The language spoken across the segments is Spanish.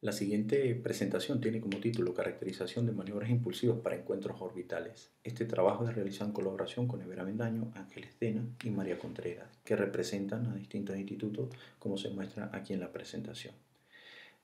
La siguiente presentación tiene como título Caracterización de maniobras impulsivas para encuentros orbitales. Este trabajo es realizado en colaboración con Evera Mendaño, Ángel Estena y María Contreras, que representan a distintos institutos como se muestra aquí en la presentación.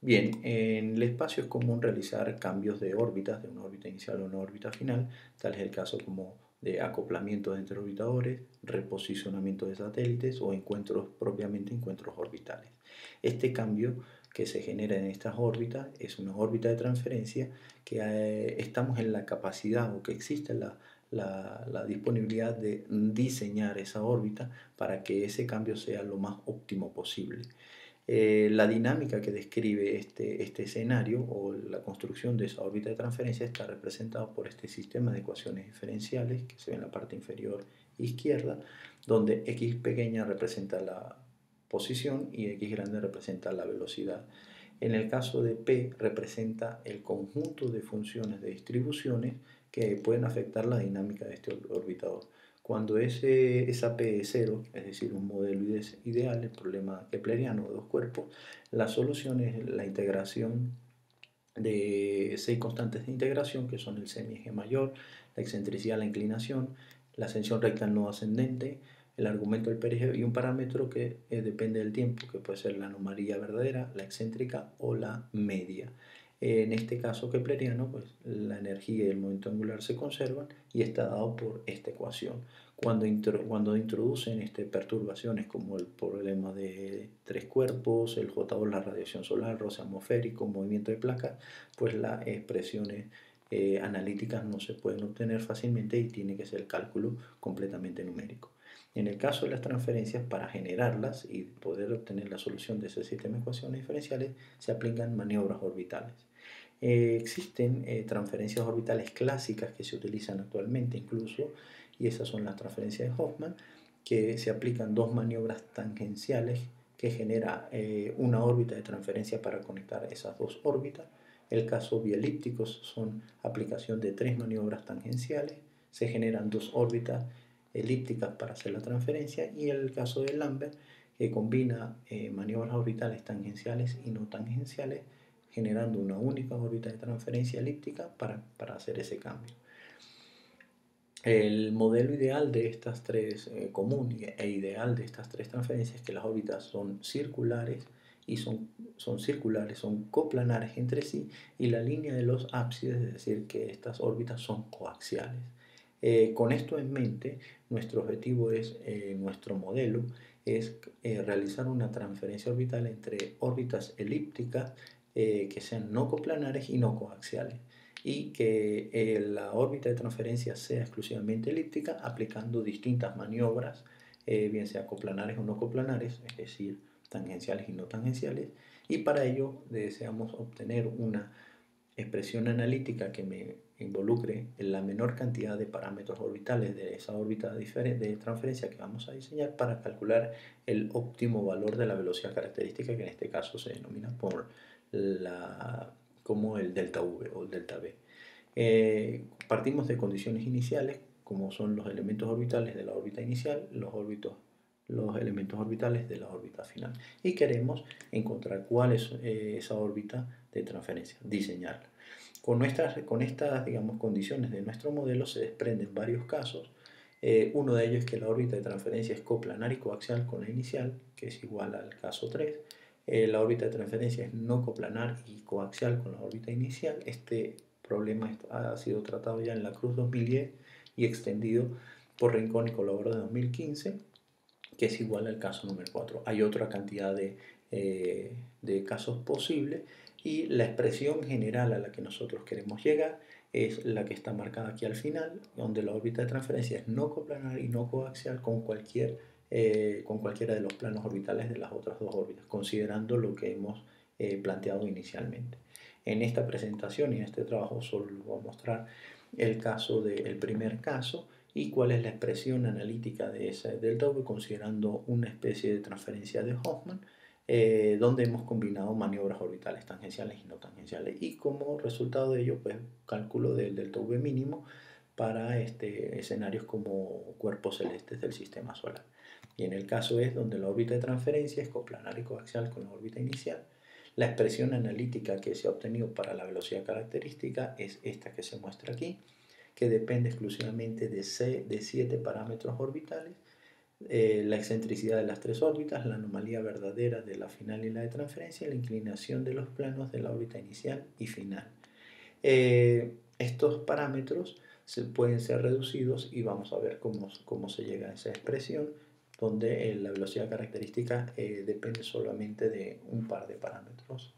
Bien, en el espacio es común realizar cambios de órbitas, de una órbita inicial a una órbita final, tal es el caso como de acoplamiento entre orbitadores, reposicionamiento de satélites o encuentros, propiamente encuentros orbitales. Este cambio que se genera en estas órbitas es una órbita de transferencia que estamos en la capacidad o que existe la disponibilidad de diseñar esa órbita para que ese cambio sea lo más óptimo posible. La dinámica que describe este escenario o la construcción de esa órbita de transferencia está representada por este sistema de ecuaciones diferenciales que se ve en la parte inferior izquierda, donde x pequeña representa la posición y x grande representa la velocidad. En el caso de P representa el conjunto de funciones de distribuciones que pueden afectar la dinámica de este orbitador. Cuando esa P es cero, es decir, un modelo ideal, el problema kepleriano de dos cuerpos, la solución es la integración de 6 constantes de integración, que son el semieje mayor, la excentricidad, la inclinación, la ascensión recta no ascendente, el argumento del perigeo y un parámetro que depende del tiempo, que puede ser la anomalía verdadera, la excéntrica o la media. En este caso kepleriano, pues la energía y el momento angular se conservan y está dado por esta ecuación. Cuando introducen perturbaciones como el problema de tres cuerpos, el J2, la radiación solar, roce atmosférico, movimiento de placas, pues las expresiones analíticas no se pueden obtener fácilmente y tiene que ser el cálculo completamente numérico. En el caso de las transferencias, para generarlas y poder obtener la solución de ese sistema de ecuaciones diferenciales, se aplican maniobras orbitales. Existen transferencias orbitales clásicas que se utilizan actualmente incluso, y esas son las transferencias de Hoffman, que se aplican dos maniobras tangenciales que genera una órbita de transferencia para conectar esas dos órbitas. El caso bielípticos son aplicación de tres maniobras tangenciales, se generan dos órbitas elípticas para hacer la transferencia, y el caso de Lambert, que combina maniobras orbitales tangenciales y no tangenciales, generando una única órbita de transferencia elíptica para hacer ese cambio. El modelo ideal de estas tres, común e ideal de estas tres transferencias, es que las órbitas son circulares y son coplanares entre sí, y la línea de los ábsides, es decir, que estas órbitas son coaxiales. Con esto en mente, nuestro objetivo es, nuestro modelo es realizar una transferencia orbital entre órbitas elípticas que sean no coplanares y no coaxiales, y que la órbita de transferencia sea exclusivamente elíptica, aplicando distintas maniobras, bien sea coplanares o no coplanares, es decir, tangenciales y no tangenciales, y para ello deseamos obtener una expresión analítica que me involucre en la menor cantidad de parámetros orbitales de esa órbita de transferencia que vamos a diseñar para calcular el óptimo valor de la velocidad característica, que en este caso se denomina como el delta V o el delta V. Partimos de condiciones iniciales, como son los elementos orbitales de la órbita inicial, los elementos orbitales de la órbita final, y queremos encontrar cuál es esa órbita de transferencia, diseñarla. Con estas digamos, condiciones de nuestro modelo se desprenden varios casos. Uno de ellos es que la órbita de transferencia es coplanar y coaxial con la inicial, que es igual al caso 3. La órbita de transferencia es no coplanar y coaxial con la órbita inicial. Este problema ha sido tratado ya en la Cruz 2010 y extendido por Rincón y colaboradores de 2015, que es igual al caso número 4. Hay otra cantidad de casos posibles, y la expresión general a la que nosotros queremos llegar es la que está marcada aquí al final, donde la órbita de transferencia es no coplanar y no coaxial con cualquiera de los planos orbitales de las otras dos órbitas, considerando lo que hemos planteado inicialmente. En esta presentación y en este trabajo solo voy a mostrar el primer caso y cuál es la expresión analítica de ese delta V, considerando una especie de transferencia de Hoffman, donde hemos combinado maniobras orbitales tangenciales y no tangenciales, y como resultado de ello, pues cálculo del delta V mínimo para escenarios como cuerpos celestes del sistema solar. Y en el caso es donde la órbita de transferencia es coplanar y coaxial con la órbita inicial. La expresión analítica que se ha obtenido para la velocidad característica es esta que se muestra aquí, que depende exclusivamente de 7 parámetros orbitales: la excentricidad de las 3 órbitas, la anomalía verdadera de la final y la de transferencia, y la inclinación de los planos de la órbita inicial y final. Estos parámetros pueden ser reducidos y vamos a ver cómo se llega a esa expresión, donde la velocidad característica depende solamente de un par de parámetros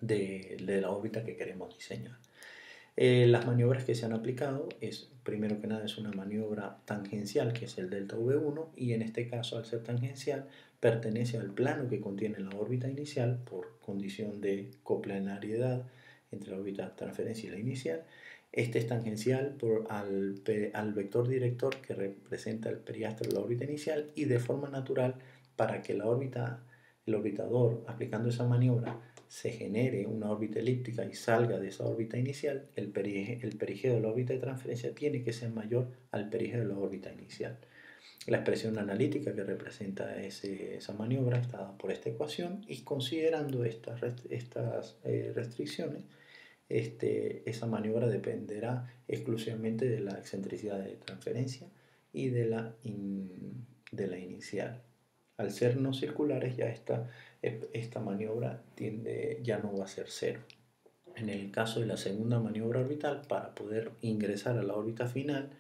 de la órbita que queremos diseñar. Las maniobras que se han aplicado primero que nada, es una maniobra tangencial, que es el delta V1, y en este caso, al ser tangencial, pertenece al plano que contiene la órbita inicial por condición de coplanariedad entre la órbita de transferencia y la inicial. Este es tangencial al vector director que representa el periastro de la órbita inicial, y de forma natural, para que el orbitador, aplicando esa maniobra, se genere una órbita elíptica y salga de esa órbita inicial, el perigeo de la órbita de transferencia tiene que ser mayor al perigeo de la órbita inicial. La expresión analítica que representa esa maniobra está dada por esta ecuación, y considerando estas restricciones, esa maniobra dependerá exclusivamente de la excentricidad de transferencia y de la inicial. Al ser no circulares, ya esta maniobra ya no va a ser cero. En el caso de la segunda maniobra orbital, para poder ingresar a la órbita final,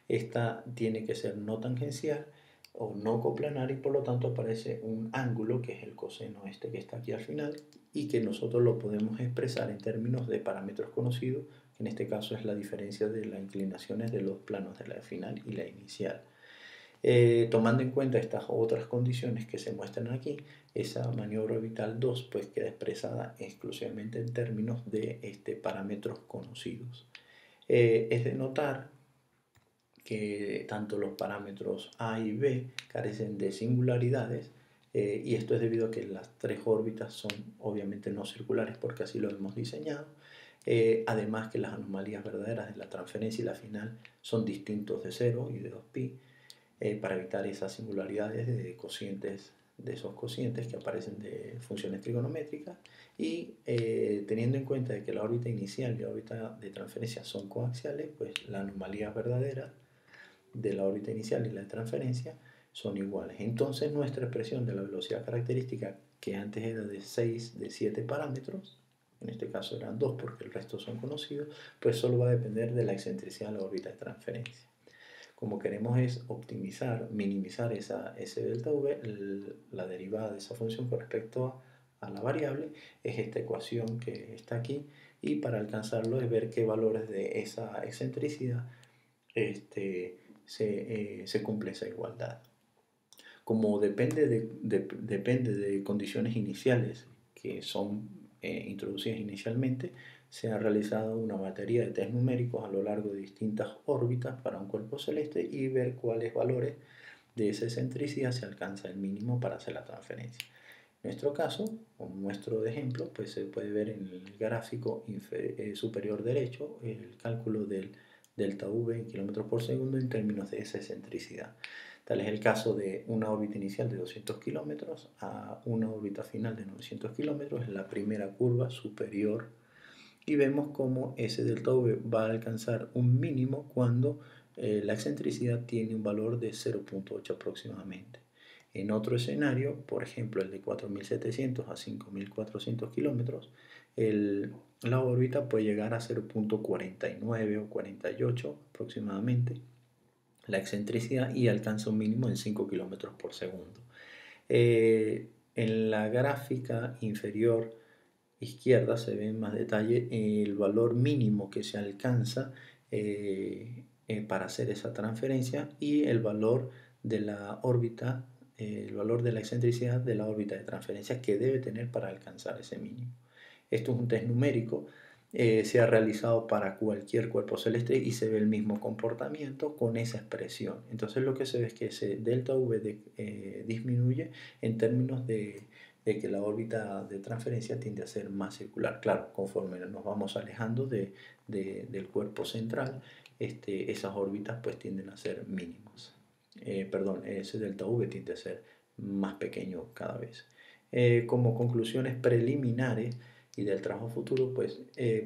esta tiene que ser no tangencial o no coplanar, y por lo tanto aparece un ángulo, que es el coseno que está aquí al final, y que nosotros lo podemos expresar en términos de parámetros conocidos, que en este caso es la diferencia de las inclinaciones de los planos de la final y la inicial. Tomando en cuenta estas otras condiciones que se muestran aquí, esa maniobra orbital 2 pues queda expresada exclusivamente en términos de parámetros conocidos. Es de notar que tanto los parámetros A y B carecen de singularidades, y esto es debido a que las 3 órbitas son obviamente no circulares, porque así lo hemos diseñado. Además, que las anomalías verdaderas de la transferencia y la final son distintos de 0 y de 2π, para evitar esas singularidades de cocientes, de esos cocientes que aparecen de funciones trigonométricas. Y teniendo en cuenta de que la órbita inicial y la órbita de transferencia son coaxiales, pues la anomalía verdadera de la órbita inicial y la de transferencia son iguales. Entonces nuestra expresión de la velocidad característica, que antes era de 7 parámetros, en este caso eran 2 porque el resto son conocidos, pues solo va a depender de la excentricidad de la órbita de transferencia. Como queremos es optimizar, minimizar ese delta V, la derivada de esa función con respecto a la variable es esta ecuación que está aquí, y para alcanzarlo es ver qué valores de esa excentricidad se cumple esa igualdad. Como depende de condiciones iniciales que son introducidas inicialmente, se ha realizado una batería de test numéricos a lo largo de distintas órbitas para un cuerpo celeste, y ver cuáles valores de esa excentricidad se alcanza el mínimo para hacer la transferencia. En nuestro caso, como muestro de ejemplo, pues se puede ver en el gráfico superior derecho el cálculo del delta V en kilómetros por segundo en términos de esa excentricidad. Tal es el caso de una órbita inicial de 200 kilómetros a una órbita final de 900 kilómetros en la primera curva superior, y vemos cómo ese delta V va a alcanzar un mínimo cuando la excentricidad tiene un valor de 0.8 aproximadamente. En otro escenario, por ejemplo el de 4.700 a 5.400 kilómetros, la órbita puede llegar a 0.49 o 48 aproximadamente la excentricidad, y alcanza un mínimo en 5 kilómetros por segundo. En la gráfica inferior izquierda se ve en más detalle el valor mínimo que se alcanza para hacer esa transferencia, y el valor de la órbita, el valor de la excentricidad de la órbita de transferencia que debe tener para alcanzar ese mínimo. Esto es un test numérico, se ha realizado para cualquier cuerpo celeste y se ve el mismo comportamiento con esa expresión. Entonces lo que se ve es que ese delta V disminuye en términos de que la órbita de transferencia tiende a ser más circular. Claro, conforme nos vamos alejando del cuerpo central, esas órbitas pues tienden a ser mínimas. Ese delta V tiende a ser más pequeño cada vez. Como conclusiones preliminares y del trabajo futuro, pues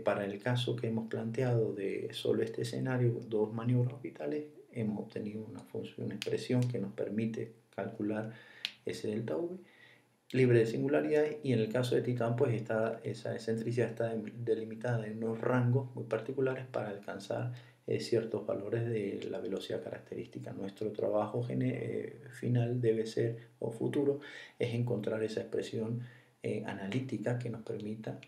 para el caso que hemos planteado de solo este escenario, dos maniobras orbitales, hemos obtenido una función, una expresión que nos permite calcular ese delta V libre de singularidad, y en el caso de Titán pues esa excentricidad está delimitada en unos rangos muy particulares para alcanzar ciertos valores de la velocidad característica. Nuestro trabajo final debe ser, o futuro, es encontrar esa expresión analítica que nos permita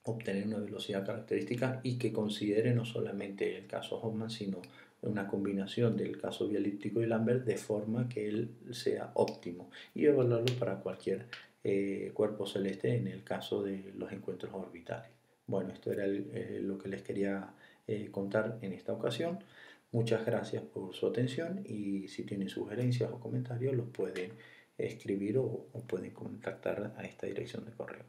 obtener una velocidad característica y que considere no solamente el caso Hoffman, sino una combinación del caso bielíptico y Lambert de forma que él sea óptimo, y evaluarlo para cualquier cuerpo celeste en el caso de los encuentros orbitales. Bueno, esto era lo que les quería contar en esta ocasión. Muchas gracias por su atención, y si tienen sugerencias o comentarios los pueden escribir o pueden contactar a esta dirección de correo.